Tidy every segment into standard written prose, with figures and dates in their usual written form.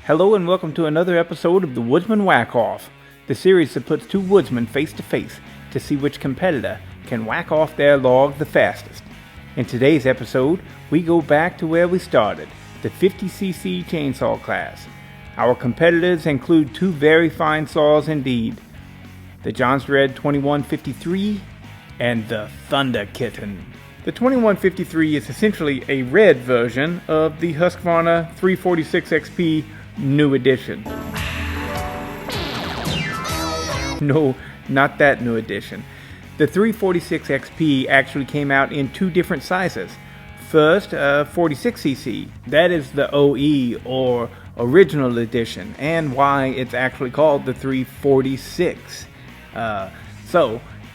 Hello and welcome to another episode of the Woodsman Whack-Off, the series that puts two woodsmen face to face to see which competitor can whack off their log the fastest. In today's episode, we go back to where we started, the 50cc chainsaw class. Our competitors include two very fine saws indeed, the Jonsered 2153 and the ThunderKitten. The 2153 is essentially a red version of the Husqvarna 346 XP New Edition. No, not that new edition. The 346 XP actually came out in two different sizes. First, 46cc. That is the OE or original edition, and why it's actually called the 346.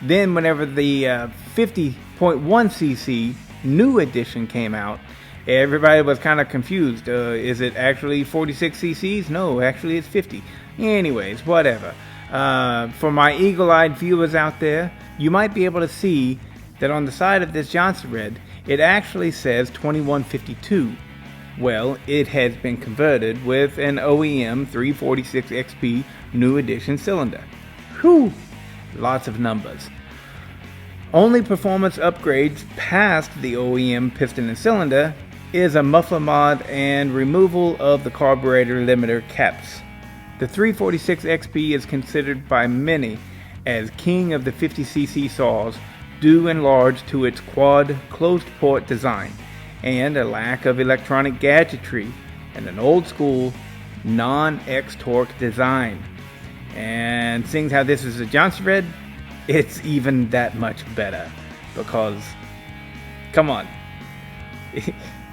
Then whenever the 50.1cc new edition came out, everybody was kind of confused. Is it actually 46 cc's? No, actually it's 50. Anyways, whatever. For my eagle-eyed viewers out there, you might be able to see that on the side of this Jonsered, it actually says 2152. Well, it has been converted with an OEM 346 XP new edition cylinder. Whew! Lots of numbers. Only performance upgrades past the OEM piston and cylinder is a muffler mod and removal of the carburetor limiter caps. The 346 XP is considered by many as king of the 50cc saws due in large to its quad closed port design and a lack of electronic gadgetry and an old school non-X torque design. And seeing how this is a Jonsered, it's even that much better because, come on,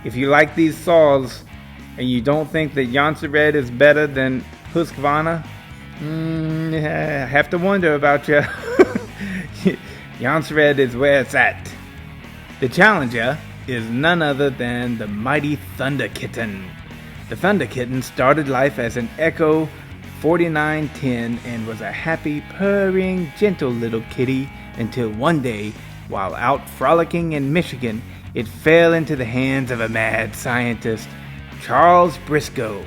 if you like these saws and you don't think that Jonsered is better than Husqvarna, I have to wonder about you. Jonsered is where it's at. The challenger is none other than the mighty ThunderKitten. The ThunderKitten started life as an Echo 4910 and was a happy, purring, gentle little kitty until one day, while out frolicking in Michigan, it fell into the hands of a mad scientist, Charles Briscoe.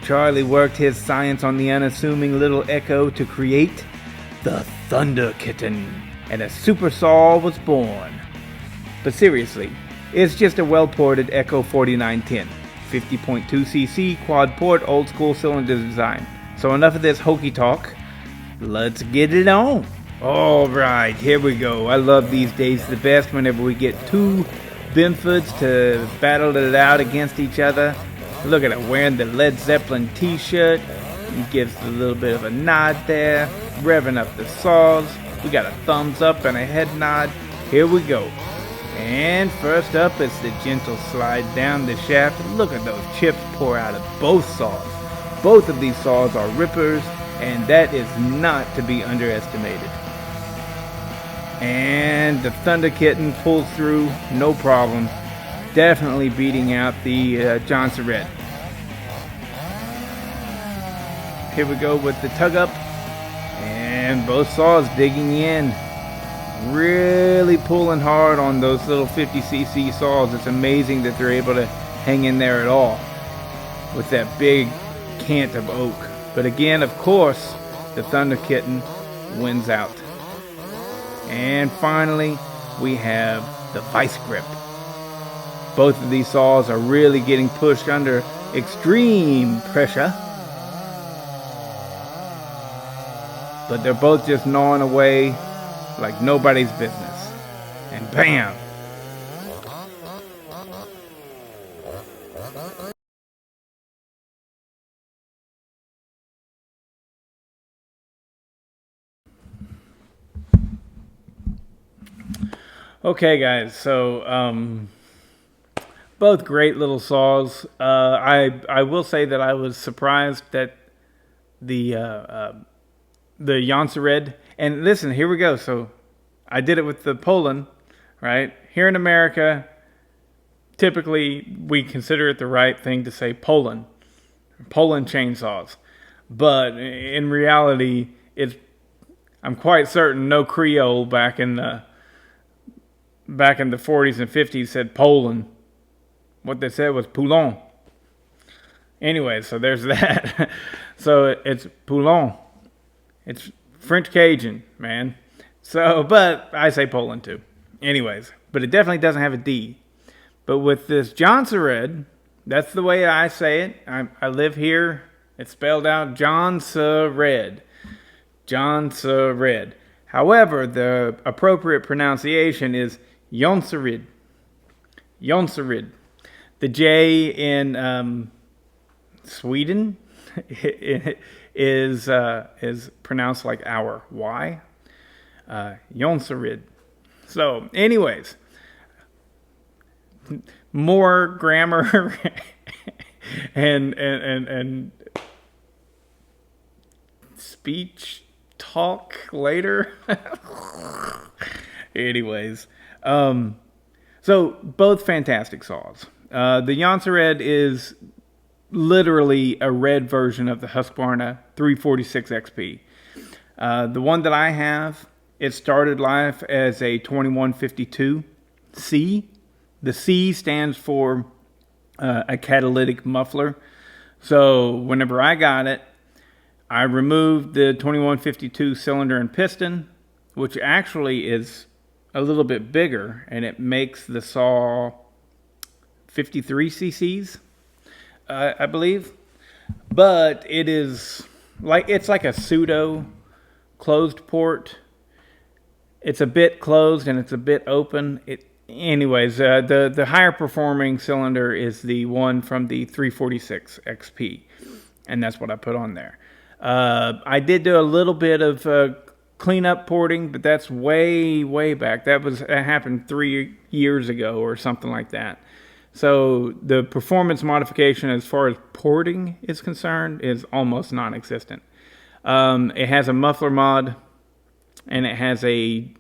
Charlie worked his science on the unassuming little Echo to create the ThunderKitten, and a super saw was born. But seriously, it's just a well-ported Echo 4910, 50.2cc quad port old school cylinder design. So enough of this hokey talk, let's get it on. Alright, here we go. I love these days the best whenever we get two Benfords to battle it out against each other. Look at it, wearing the Led Zeppelin t-shirt. He gives a little bit of a nod there, revving up the saws. We got a thumbs up and a head nod. Here we go. And first up is the gentle slide down the shaft. Look at those chips pour out of both saws. Both of these saws are rippers, and that is not to be underestimated. And the ThunderKitten pulls through, no problem. Definitely beating out the Jonsered. Here we go with the tug up, and both saws digging in. Really pulling hard on those little 50cc saws. It's amazing that they're able to hang in there at all with that big cant of oak. But again, of course, the ThunderKitten wins out. And finally, we have the vice grip. Both of these saws are really getting pushed under extreme pressure, but they're both just gnawing away like nobody's business. And bam! Okay, guys, so both great little saws. I will say that I was surprised that the Jonsered, and listen, here we go. So I did it with the Poland, right? Here in America, typically we consider it the right thing to say Poland chainsaws, but in reality, I'm quite certain no Creole back in the 40s and 50s said Poland. What they said was Poulon. Anyway, so there's that. So it's Poulon. It's French Cajun, man. So, but I say Poland too. Anyways, but it definitely doesn't have a D. But with this Jonsered, that's the way I say it. I live here. It's spelled out Jonsered. Jonsered. However, the appropriate pronunciation is Jonsered. Jonsered. The J in Sweden is pronounced like our Y. Jonsered. So, anyways, more grammar and speech talk later. Anyways, so both fantastic saws. The Jonsered is literally a red version of the Husqvarna 346 XP. The one that I have, it started life as a 2152C. The C stands for a catalytic muffler. So whenever I got it, I removed the 2152 cylinder and piston, which actually is a little bit bigger, and it makes the saw 53 cc's, I believe. But it is like, it's like a pseudo closed port. It's a bit closed and it's a bit open. Anyways, the higher performing cylinder is the one from the 346 XP, and that's what I put on there. I did do a little bit of cleanup porting, but that's way back. That happened 3 years ago or something like that. So the performance modification as far as porting is concerned is almost non-existent. It has a muffler mod, and it has a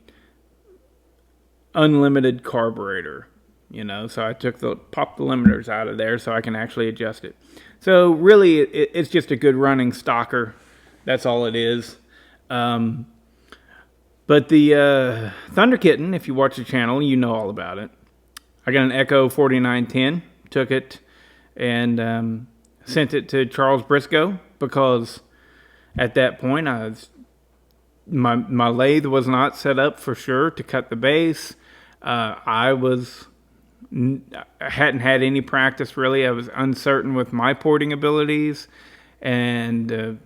unlimited carburetor, so I popped the limiters out of there so I can actually adjust it. So really it's just a good running stocker. That's all it is. But the ThunderKitten, if you watch the channel, you know all about it. I got an Echo 4910, took it and sent it to Charles Briscoe because at that point my lathe was not set up for sure to cut the base. I hadn't had any practice really. I was uncertain with my porting abilities, and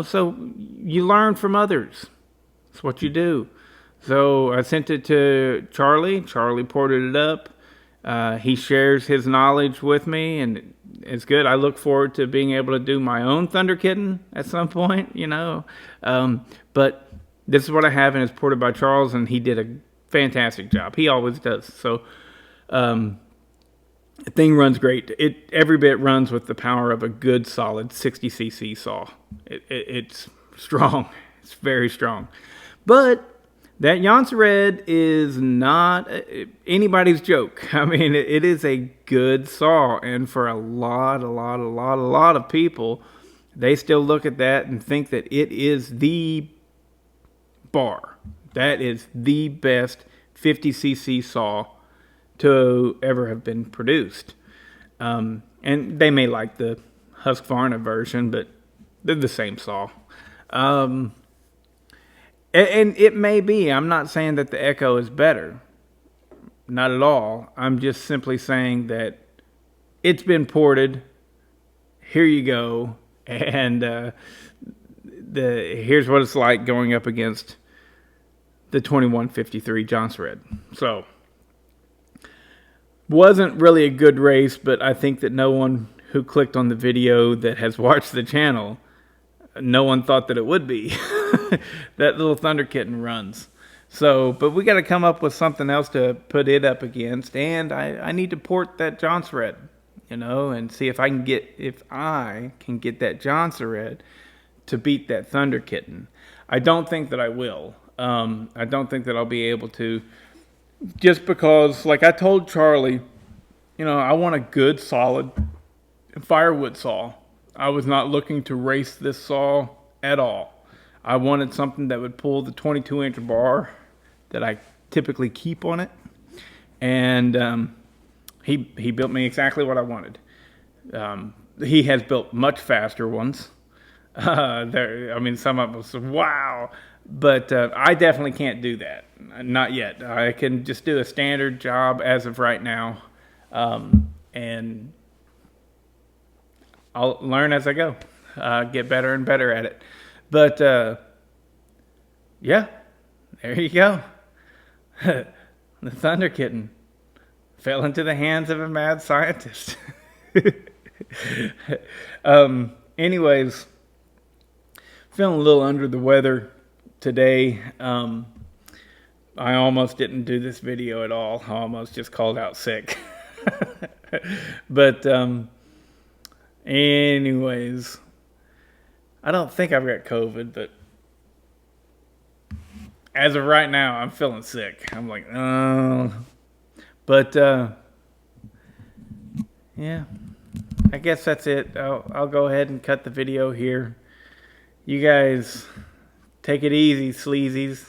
so you learn from others. That's what you do. So I sent it to Charlie. Charlie ported it up. He shares his knowledge with me, and it's good. I look forward to being able to do my own ThunderKitten at some point, but this is what I have, and it's ported by Charles, and he did a fantastic job. He always does. So the thing runs great. Every bit runs with the power of a good solid 60cc saw. It's strong. It's very strong. But that Jonsered is not anybody's joke. I mean, it is a good saw, and for a lot of people, they still look at that and think that it is the bar. That is the best 50cc saw to ever have been produced. And they may like the Husqvarna version, but they're the same saw. And it may be. I'm not saying that the Echo is better. Not at all. I'm just simply saying that it's been ported. Here you go. And here's what it's like going up against the 2153 Jonsered. So, wasn't really a good race, but I think that no one who clicked on the video that has watched the channel, no one thought that it would be. That little ThunderKitten runs. So, but we got to come up with something else to put it up against, and I need to port that Jonsered, and see if I can get that Jonsered to beat that ThunderKitten. I don't think that I will. I don't think that I'll be able to, just because, like I told Charlie, I want a good, solid firewood saw. I was not looking to race this saw at all. I wanted something that would pull the 22-inch bar that I typically keep on it, and he built me exactly what I wanted. he has built much faster ones. I mean, some of us, wow. But I definitely can't do that. Not yet. I can just do a standard job as of right now. And I'll learn as I go. Get better and better at it. But, yeah, there you go. The ThunderKitten fell into the hands of a mad scientist. Anyways, feeling a little under the weather today. I almost didn't do this video at all. I almost just called out sick. But anyways, I don't think I've got COVID, but as of right now, I'm feeling sick. I'm like, oh. But yeah, I guess that's it. I'll go ahead and cut the video here. You guys take it easy, sleazies.